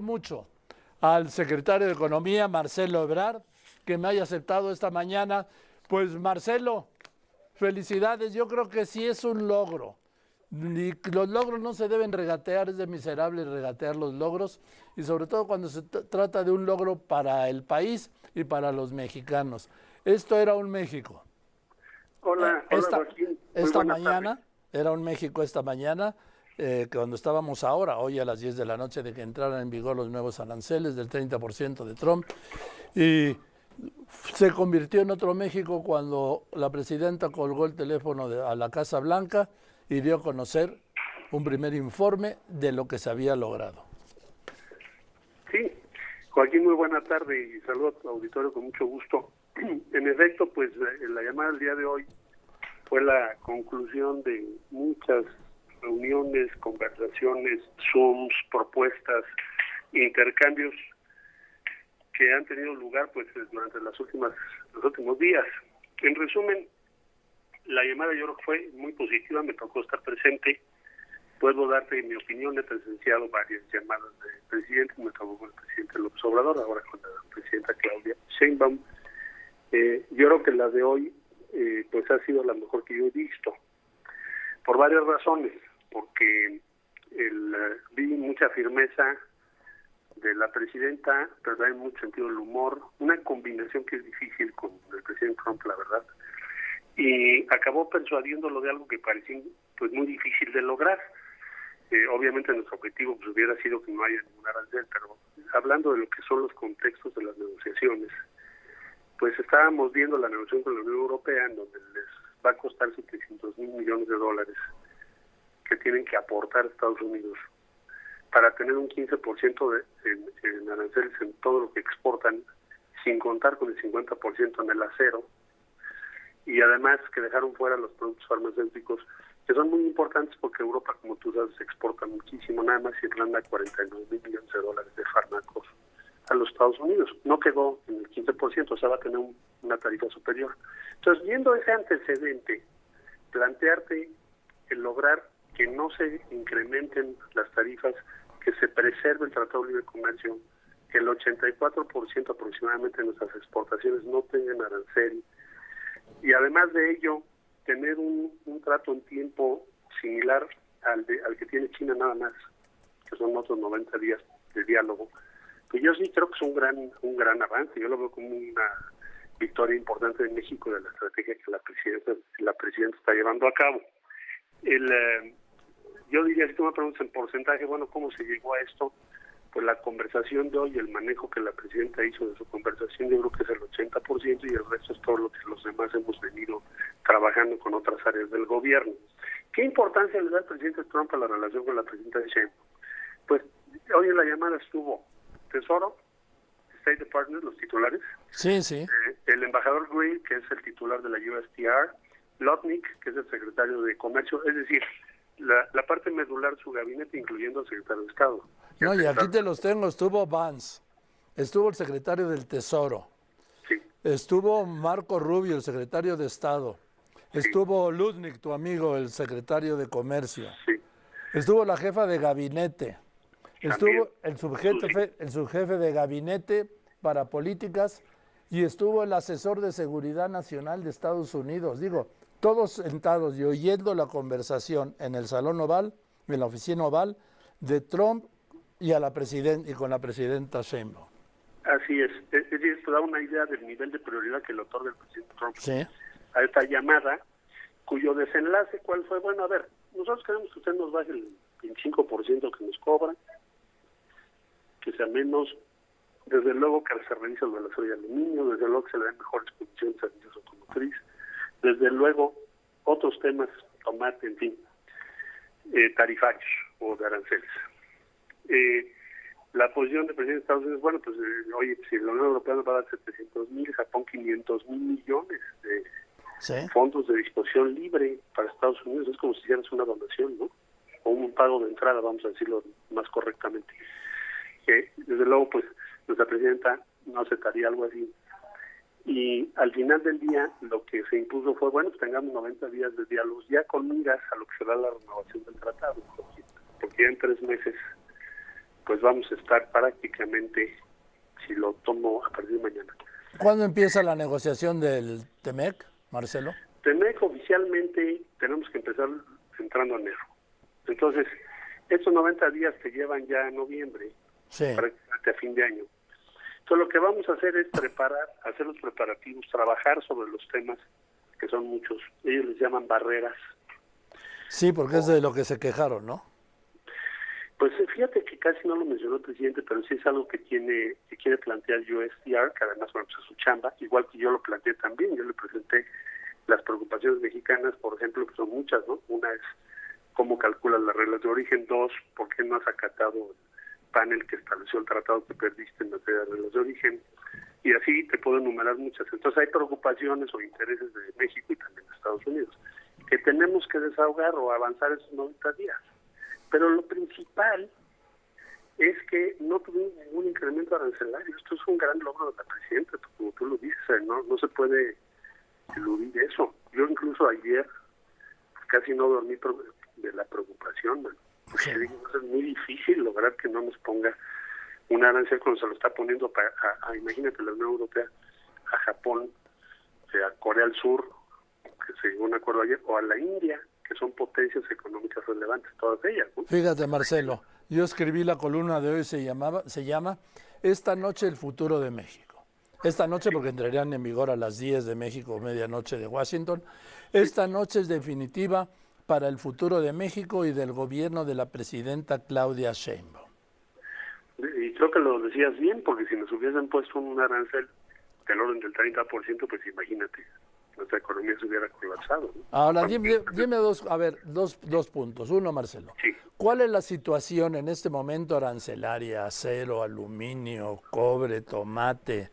mucho al secretario de Economía, Marcelo Ebrard, que me haya aceptado esta mañana. Pues Marcelo, felicidades, yo creo que sí es un logro. Y los logros no se deben regatear, es de miserable regatear los logros, y sobre todo cuando se trata de un logro para el país y para los mexicanos. Esto era un México. Hola, Joaquín. Esta mañana, era un México esta mañana, cuando estábamos ahora, hoy a las 10 de la noche, de que entraran en vigor los nuevos aranceles del 30% de Trump, y se convirtió en otro México cuando la presidenta colgó el teléfono a la Casa Blanca y dio a conocer un primer informe de lo que se había logrado. Sí, Joaquín, muy buena tarde y saludo a tu auditorio con mucho gusto. En efecto, pues la llamada del día de hoy fue la conclusión de muchas reuniones, conversaciones, Zooms, propuestas, intercambios que han tenido lugar pues durante los últimos días. En resumen, la llamada yo creo que fue muy positiva, me tocó estar presente, puedo darte mi opinión, he presenciado varias llamadas de presidente, me tocó con el presidente López Obrador, ahora con la presidenta Claudia Sheinbaum. Yo creo que la de hoy pues ha sido la mejor que yo he visto, por varias razones, porque vi mucha firmeza de la presidenta, pero hay mucho sentido del humor, una combinación que es difícil con el presidente Trump, la verdad, y acabó persuadiéndolo de algo que parecía pues muy difícil de lograr. Obviamente nuestro objetivo pues hubiera sido que no haya ningún arancel, pero hablando de lo que son los contextos de las negociaciones, pues estábamos viendo la negociación con la Unión Europea, en donde les va a costar $700 mil millones que tienen que aportar Estados Unidos para tener un 15% en aranceles en todo lo que exportan, sin contar con el 50% en el acero, y además que dejaron fuera los productos farmacéuticos, que son muy importantes porque Europa, como tú sabes, exporta muchísimo, nada más Irlanda $49 mil millones de fármacos a los Estados Unidos. No quedó en el 15%, o sea, va a tener una tarifa superior. Entonces, viendo ese antecedente, plantearte el lograr que no se incrementen las tarifas, que se preserve el Tratado de Libre Comercio, que el 84% aproximadamente de nuestras exportaciones no tengan arancel, y además de ello, tener un trato en tiempo similar al que tiene China nada más, que son otros 90 días de diálogo, que yo sí creo que es un gran avance. Yo lo veo como una victoria importante de México de la estrategia que la presidenta está llevando a cabo. Yo diría, si tú me preguntas en porcentaje, bueno, ¿cómo se llegó a esto? Pues la conversación de hoy, el manejo que la presidenta hizo de su conversación, yo creo que es el 80%, y el resto es todo lo que los demás hemos venido trabajando con otras áreas del gobierno. ¿Qué importancia le da el presidente Trump a la relación con la presidenta Sheinbaum? Pues hoy en la llamada estuvo Tesoro, State Department, los titulares. Sí, sí. El embajador Gray, que es el titular de la USTR, Lotnick, que es el secretario de Comercio, es decir, la parte medular de su gabinete, incluyendo al secretario de Estado. No, y aquí te los tengo, estuvo Vance, estuvo el secretario del Tesoro, sí, estuvo Marco Rubio, el secretario de Estado, sí, estuvo Lutnick, tu amigo, el secretario de Comercio, sí, estuvo la jefa de gabinete, estuvo el subjefe de gabinete para políticas, y estuvo el asesor de seguridad nacional de Estados Unidos. Digo, todos sentados y oyendo la conversación en el Salón Oval, en la oficina oval, de Trump y con la presidenta Sheinbaum. Así es. Es decir, esto da una idea del nivel de prioridad que le otorga el presidente Trump a esta llamada, cuyo desenlace, ¿cuál fue? Bueno, a ver, nosotros queremos que usted nos baje el 25% que nos cobra, que sea menos, desde luego que se revise lo del acero y aluminio, desde luego que se le den mejores condiciones a la industria automotriz, desde luego otros temas, tomate, en fin, tarifarios o de aranceles. La posición del presidente de Estados Unidos, bueno, pues oye, si la Unión Europea nos va a dar 700 mil, Japón 500 mil millones de fondos de disposición libre para Estados Unidos, es como si hicieras una donación, ¿no? O un pago de entrada, vamos a decirlo más correctamente. Desde luego, pues, nuestra presidenta no aceptaría algo así. Y al final del día, lo que se impuso fue, bueno, pues tengamos 90 días de diálogo, ya con miras a lo que será la renovación del tratado, porque ya en 3 meses pues vamos a estar prácticamente, si lo tomo a partir de mañana. ¿Cuándo empieza la negociación del TEMEC, Marcelo? TEMEC oficialmente tenemos que empezar entrando a enero. Entonces, estos 90 días te llevan ya a noviembre, Sí. prácticamente a fin de año. Entonces, lo que vamos a hacer es hacer los preparativos, trabajar sobre los temas, que son muchos. Ellos les llaman barreras. Sí, porque es de lo que se quejaron, ¿no? Pues fíjate que casi no lo mencionó el presidente, pero sí es algo que quiere plantear USTR, que además bueno, pues es su chamba, igual que yo lo planteé también. Yo le presenté las preocupaciones mexicanas, por ejemplo, que son muchas, ¿no? Una es cómo calculas las reglas de origen. Dos, ¿por qué no has acatado el panel que estableció el tratado que perdiste en materia de reglas de origen? Y así te puedo enumerar muchas. Entonces hay preocupaciones o intereses de México y también de Estados Unidos que tenemos que desahogar o avanzar esos 90 días. Pero lo principal es que no tuvimos ningún incremento arancelario. Esto es un gran logro de la presidenta, como tú lo dices, no se puede eludir eso. Yo incluso ayer casi no dormí de la preocupación, man. Porque Sí. digo, es muy difícil lograr que no nos ponga un arancel cuando se lo está poniendo imagínate, la Unión Europea, a Japón, a Corea del Sur, que se llegó a un acuerdo ayer, o a la India, que son potencias económicas relevantes, todas ellas, ¿no? Fíjate, Marcelo, yo escribí la columna de hoy, se llama Esta noche el futuro de México. Esta noche, porque entrarían en vigor a las 10 de México, medianoche de Washington. Esta noche es definitiva para el futuro de México y del gobierno de la presidenta Claudia Sheinbaum. Y creo que lo decías bien, porque si nos hubiesen puesto un arancel del orden del 30%, pues imagínate, nuestra economía se hubiera colapsado, ¿no? Ahora, dime dos puntos. Uno, Marcelo. Sí. ¿Cuál es la situación en este momento arancelaria? Acero, aluminio, cobre, tomate,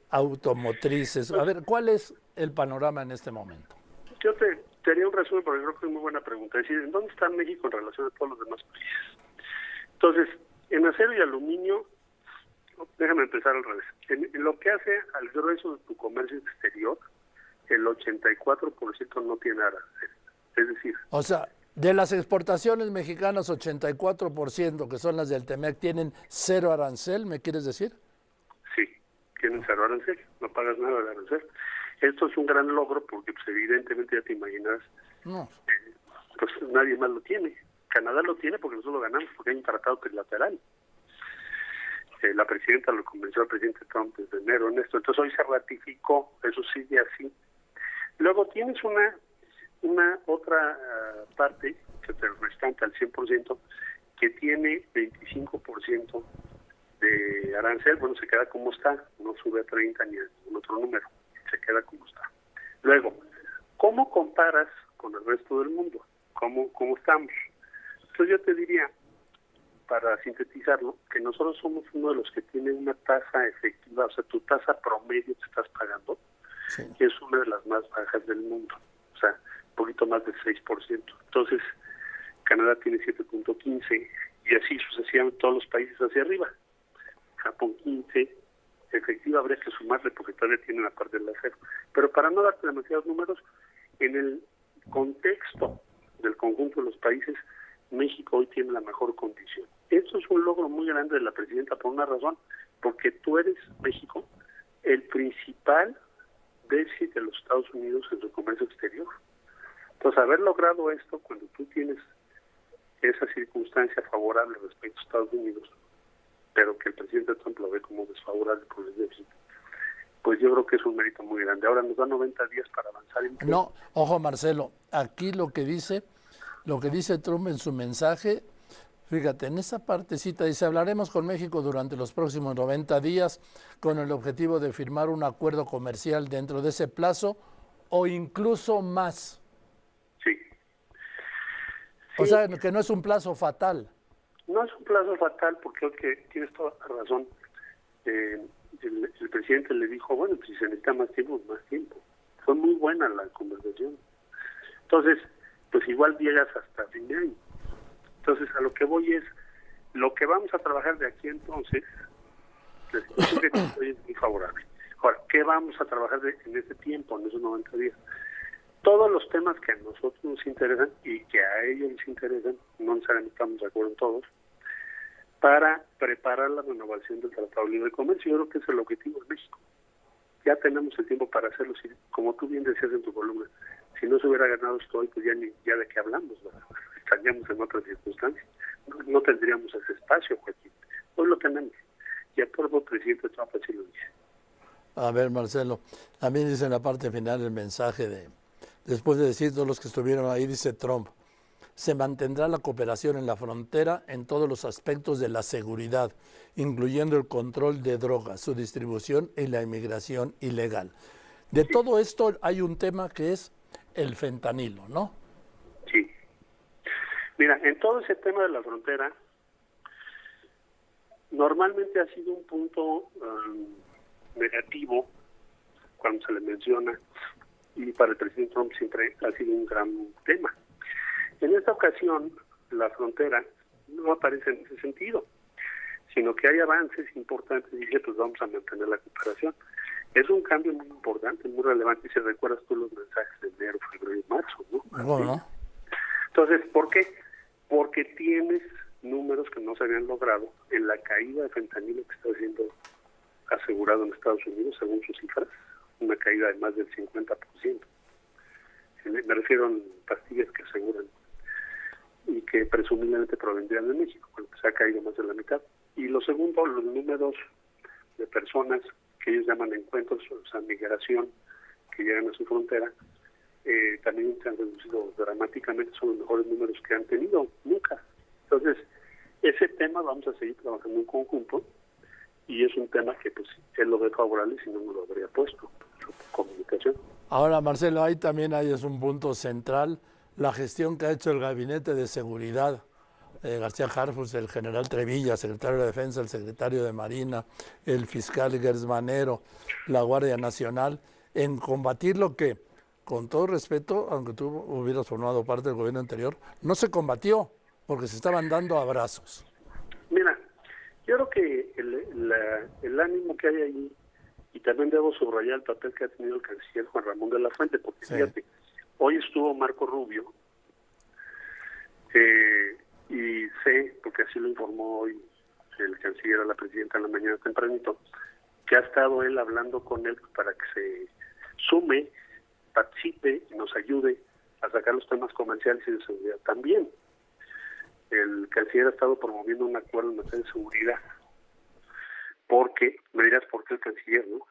automotrices. A ver, ¿cuál es el panorama en este momento? Yo te haría un resumen, porque creo que es muy buena pregunta. Es decir, ¿en dónde está México en relación a todos los demás países? Entonces, en acero y aluminio, déjame empezar al revés. En lo que hace al grueso de tu comercio exterior, el 84% no tiene arancel. Es decir, O sea, de las exportaciones mexicanas, 84%, que son las del TEMEC, tienen cero arancel, ¿me quieres decir? sí, tienen cero arancel, no pagas nada de arancel. Esto es un gran logro porque pues, evidentemente ya te imaginas, No. pues nadie más lo tiene. Canadá lo tiene porque nosotros lo ganamos, porque hay un tratado trilateral. La presidenta lo convenció al presidente Trump desde enero en esto. Entonces hoy se ratificó, eso sigue así. Luego tienes una otra parte, que te restante al 100%, que tiene 25% de arancel. Bueno, se queda como está, no sube a 30 ni a ningún otro número, se queda como está. Luego, ¿cómo comparas con el resto del mundo? ¿Cómo estamos? Entonces yo te diría, para sintetizarlo, que nosotros somos uno de los que tiene una tasa efectiva, o sea, tu tasa promedio que estás pagando, Sí. que es una de las más bajas del mundo, o sea, un poquito más del 6%. Entonces, Canadá tiene 7.15 y así sucesivamente todos los países hacia arriba. Japón 15, efectiva habría que sumarle porque todavía tienen la parte del acero. Pero para no darte demasiados números, en el contexto del conjunto de los países, México hoy tiene la mejor condición. Esto es un logro muy grande de la presidenta por una razón, porque tú eres, México, el principal déficit de los Estados Unidos en su comercio exterior. Entonces, haber logrado esto cuando tú tienes esa circunstancia favorable respecto a Estados Unidos, pero que el presidente Trump lo ve como desfavorable por el déficit, pues yo creo que es un mérito muy grande. Ahora nos da 90 días para avanzar en todo. No, ojo, Marcelo, aquí lo que dice Trump en su mensaje, fíjate, en esa partecita dice, hablaremos con México durante los próximos 90 días con el objetivo de firmar un acuerdo comercial dentro de ese plazo o incluso más. Sí. O sea, que no es un plazo fatal. No es un plazo fatal porque tienes toda la razón. El presidente le dijo, bueno, pues si se necesita más tiempo, más tiempo. Fue muy buena la conversación. Entonces, pues igual llegas hasta fin de año. Entonces, a lo que voy es, lo que vamos a trabajar de aquí entonces, la situación que estoy es muy favorable. Ahora, ¿qué vamos a trabajar en ese tiempo, en esos 90 días? Todos los temas que a nosotros nos interesan y que a ellos les interesan, no necesariamente estamos de acuerdo en todos, para preparar la renovación del Tratado de Libre Comercio. Yo creo que es el objetivo de México. Ya tenemos el tiempo para hacerlo. Como tú bien decías en tu columna, si no se hubiera ganado esto hoy, pues ya de qué hablamos, ¿verdad? Estaríamos en otras circunstancias. No tendríamos ese espacio, Joaquín. Hoy lo tenemos. Y el propio presidente Trump así lo dice. A ver, Marcelo, a mí dice en la parte final el mensaje después de decir todos los que estuvieron ahí, dice Trump, se mantendrá la cooperación en la frontera en todos los aspectos de la seguridad, incluyendo el control de drogas, su distribución y la inmigración ilegal. De todo esto hay un tema que es el fentanilo, ¿no? Sí. Mira, en todo ese tema de la frontera, normalmente ha sido un punto negativo cuando se le menciona, y para el presidente Trump siempre ha sido un gran tema. En esta ocasión, la frontera no aparece en ese sentido, sino que hay avances importantes y dice, pues vamos a mantener la cooperación. Es un cambio muy importante, muy relevante, si recuerdas tú los mensajes de enero, febrero y marzo, ¿no? Bueno. Entonces, ¿por qué? Porque tienes números que no se habían logrado en la caída de fentanilo que está siendo asegurado en Estados Unidos, según sus cifras, una caída de más del 50%. Me refiero a pastillas que aseguran y que presumiblemente provendrían de México, porque se ha caído más de la mitad. Y lo segundo, los números de personas que ellos llaman encuentros, o sea, migración, que llegan a su frontera, también se han reducido dramáticamente, son los mejores números que han tenido nunca. Entonces, ese tema vamos a seguir trabajando en conjunto, y es un tema que pues él lo ve favorable, si no lo habría puesto, su comunicación. Ahora, Marcelo, ahí también es un punto central, la gestión que ha hecho el Gabinete de Seguridad, García Harfuch, el general Trevilla, secretario de Defensa, el secretario de Marina, el fiscal Gersmanero, la Guardia Nacional, en combatir lo que, con todo respeto, aunque tú hubieras formado parte del gobierno anterior, no se combatió, porque se estaban dando abrazos. Mira, yo creo que el ánimo que hay ahí, y también debo subrayar el papel que ha tenido el canciller Juan Ramón de la Fuente, porque sí. Fíjate, hoy estuvo Marco Rubio, y sé, porque así lo informó hoy el canciller a la presidenta en la mañana tempranito, que ha estado él hablando con él para que se sume, participe y nos ayude a sacar los temas comerciales y de seguridad también. El canciller ha estado promoviendo un acuerdo en materia de seguridad, porque, me dirás por qué el canciller, ¿no?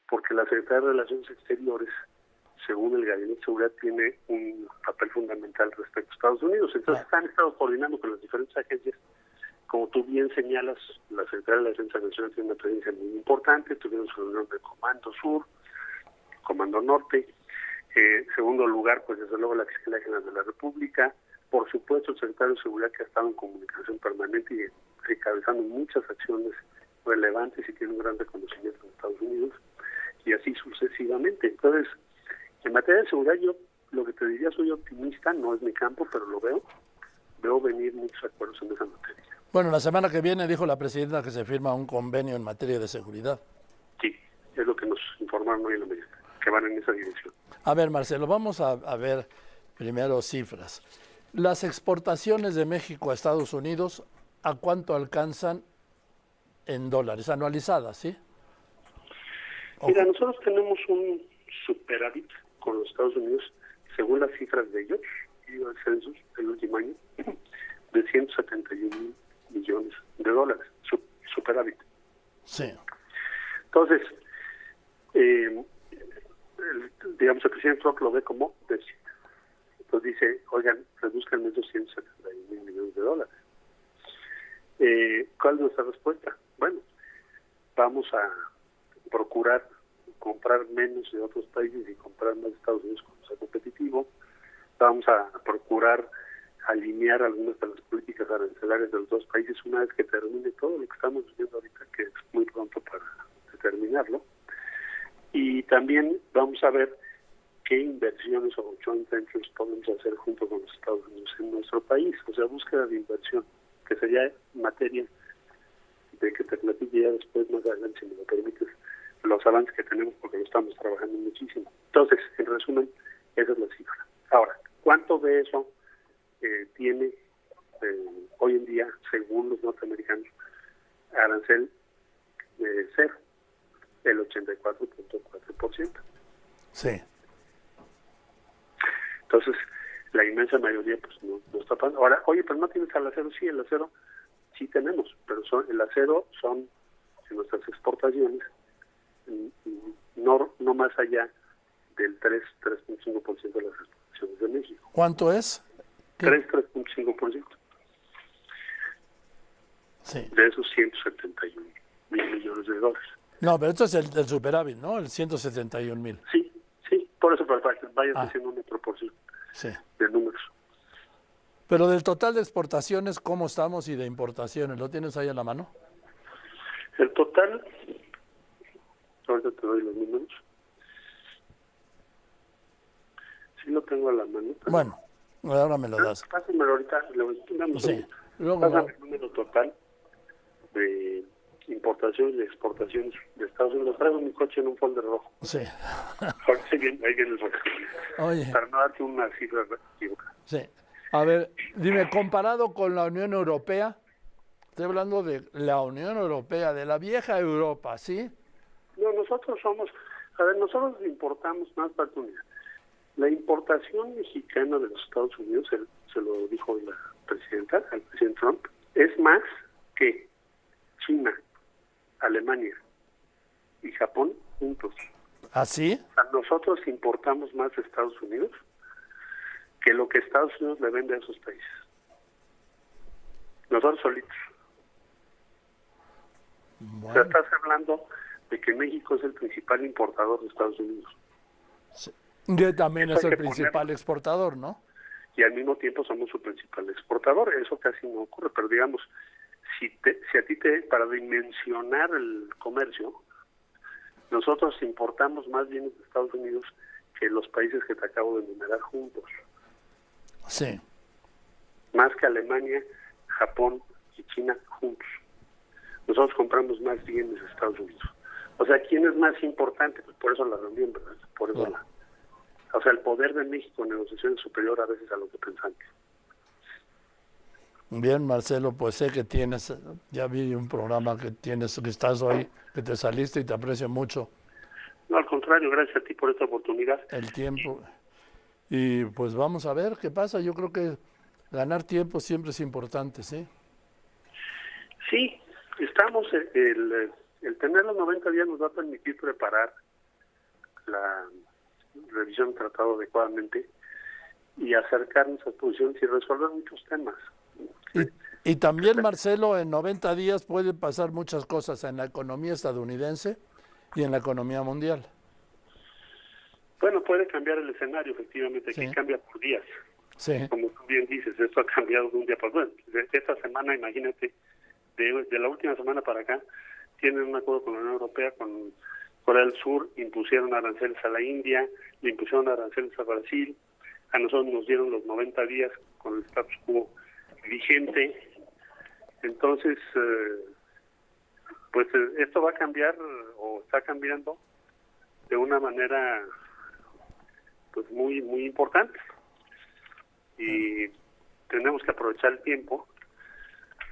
Porque la Secretaría de Relaciones Exteriores, según el Gabinete de Seguridad, tiene un papel fundamental respecto a Estados Unidos. Entonces han estado coordinando con las diferentes agencias. Como tú bien señalas, la Secretaría de la Defensa Nacional tiene una presencia muy importante. Tuvieron su reunión de Comando Sur, Comando Norte. Segundo lugar, pues desde luego la Fiscalía General de la República. Por supuesto, el secretario de Seguridad, que ha estado en comunicación permanente y encabezando muchas acciones relevantes y tiene un gran reconocimiento en Estados Unidos, y así sucesivamente. Entonces, en materia de seguridad, yo lo que te diría, soy optimista, no es mi campo, pero lo veo venir muchos acuerdos en esa materia. Bueno, la semana que viene dijo la presidenta que se firma un convenio en materia de seguridad. Sí, es lo que nos informaron hoy en la mañana, que van en esa dirección. A ver, Marcelo, vamos a ver primero cifras. Las exportaciones de México a Estados Unidos, ¿a cuánto alcanzan en dólares anualizadas, sí? Mira, nosotros tenemos un superávit con los Estados Unidos, según las cifras de ellos, y el census del último año, de 171 millones de dólares, superávit. Sí. Entonces, digamos, el presidente Trump lo ve como déficit. Entonces dice, oigan, reduzcan esos 171 millones de dólares. ¿Cuál es nuestra respuesta? Bueno, vamos a procurar comprar menos de otros países y comprar más de Estados Unidos cuando sea competitivo. Vamos a procurar alinear algunas de las políticas arancelarias de los dos países una vez que termine todo lo que estamos viendo ahorita, que es muy pronto para determinarlo. Y también vamos a ver qué inversiones o joint ventures podemos hacer junto con los Estados Unidos en nuestro país, o sea, búsqueda de inversión, que sería materia de que te platique ya después, más adelante, si me lo permites, los avances que tenemos, porque lo estamos trabajando muchísimo. Entonces, en resumen, esa es la cifra. Ahora, ¿cuánto de eso tiene hoy en día, según los norteamericanos, arancel cero, el 84.4%. Sí. Entonces, la inmensa mayoría pues no está pasando. Ahora, oye, pero no tienes al acero. Sí, el acero sí tenemos, pero el acero son en nuestras exportaciones no más allá del 3.5% de las exportaciones de México. ¿Cuánto es? 3.5%. Sí. De esos 171 mil millones de dólares. No, pero esto es el superávit, ¿no? El 171,000. Sí, por eso para que vayas haciendo una proporción de números. Pero del total de exportaciones, ¿cómo estamos? Y de importaciones, ¿lo tienes ahí a la mano? El total, ahorita te doy los números. Sí lo tengo a la mano. Bueno, ahora me lo das. Pásamelo ahorita. Sí. Pásame el número total de importaciones y exportaciones de Estados Unidos. Traigo mi coche en un folder rojo. Sí. Ahí viene el rojo. Oye. Para no darte una cifra equivocada. Sí. A ver, dime, comparado con la Unión Europea, estoy hablando de la Unión Europea, de la vieja Europa, ¿sí? No, nosotros nosotros importamos más para tu unidad. La importación mexicana de los Estados Unidos, se lo dijo la presidenta, al presidente Trump, es más que China, Alemania y Japón juntos. ¿Ah, sí? O sea, nosotros importamos más de Estados Unidos que lo que Estados Unidos le vende a esos países. Nosotros solitos. Bueno. O sea, estás hablando de que México es el principal importador de Estados Unidos. Sí. Y también Eso es hay el que principal ponerlo. exportador, ¿no? Y al mismo tiempo somos su principal exportador. Eso casi no ocurre, pero digamos, si a ti para dimensionar el comercio, nosotros importamos más bienes de Estados Unidos que los países que te acabo de enumerar juntos. Sí. Más que Alemania, Japón y China juntos. Nosotros compramos más bienes de Estados Unidos. O sea, ¿quién es más importante? Pues por eso la reunión, ¿verdad? Por eso o sea, el poder de México en negociación es superior a veces a lo que pensamos. Bien, Marcelo, pues sé que ya vi un programa que estás hoy, que te saliste y te aprecio mucho. No, al contrario, gracias a ti por esta oportunidad. El tiempo. Y pues vamos a ver qué pasa. Yo creo que ganar tiempo siempre es importante, ¿sí? Sí, estamos, el tener los 90 días nos va a permitir preparar la revisión del tratado adecuadamente y acercarnos a posiciones y resolver muchos temas. Y también, Marcelo, en 90 días pueden pasar muchas cosas en la economía estadounidense y en la economía mundial. Bueno, puede cambiar el escenario, efectivamente, que cambia por días. Sí. Como tú bien dices, esto ha cambiado de un día para otro. Bueno, esta semana, imagínate, de la última semana para acá, tienen un acuerdo con la Unión Europea, con Corea del Sur, impusieron aranceles a la India, le impusieron aranceles a Brasil, a nosotros nos dieron los 90 días con el status quo vigente. Entonces, pues esto va a cambiar o está cambiando de una manera pues muy muy importante y tenemos que aprovechar el tiempo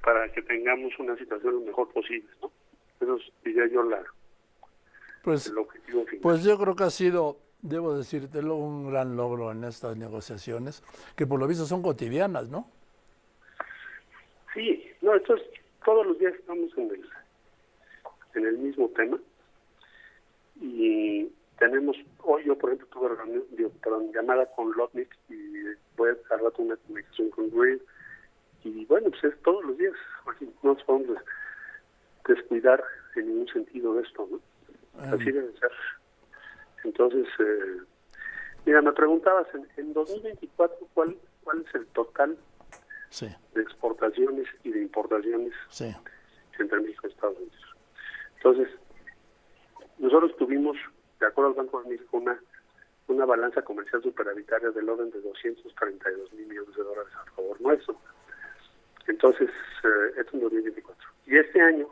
para que tengamos una situación lo mejor posible, ¿no? Eso diría yo el objetivo final. Pues yo creo que ha sido, debo decírtelo, un gran logro en estas negociaciones, que por lo visto son cotidianas, ¿no? Sí, no, todos los días estamos en el mismo tema y tenemos, hoy yo por ejemplo tuve llamada con Lotnik y voy a hacer rato una comunicación con Grid y bueno, pues es todos los días, no nos podemos descuidar en ningún sentido de esto, ¿no? Así debe ser. Entonces, mira, me preguntabas, en 2024, ¿cuál es el total de exportaciones y de importaciones entre México y Estados Unidos? Entonces, nosotros tuvimos, de acuerdo al Banco de México, una balanza comercial superavitaria del orden de 232 mil millones de dólares a favor nuestro. Entonces, esto en 2024. Y este año,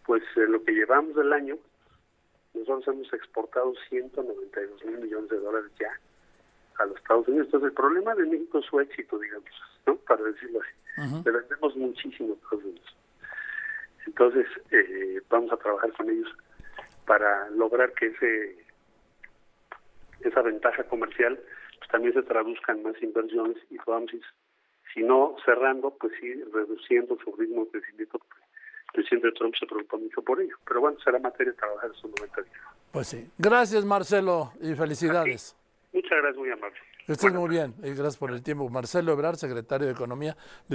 pues lo que llevamos del año, nosotros hemos exportado 192 mil millones de dólares ya a los Estados Unidos. Entonces, el problema de México es su éxito, digamos, ¿no? Para decirlo así. Le vendemos muchísimo a Estados Unidos. Entonces, vamos a trabajar con ellos para lograr que esa ventaja comercial pues también se traduzca en más inversiones y podamos ir, si no cerrando, pues sí reduciendo su ritmo de crecimiento. El presidente Trump se preocupa mucho por ello. Pero bueno, será materia de trabajar esos 90 días. Pues sí. Gracias, Marcelo, y felicidades. Muchas gracias, muy amable. Estés muy bien y gracias por el tiempo. Marcelo Ebrard, secretario de Economía de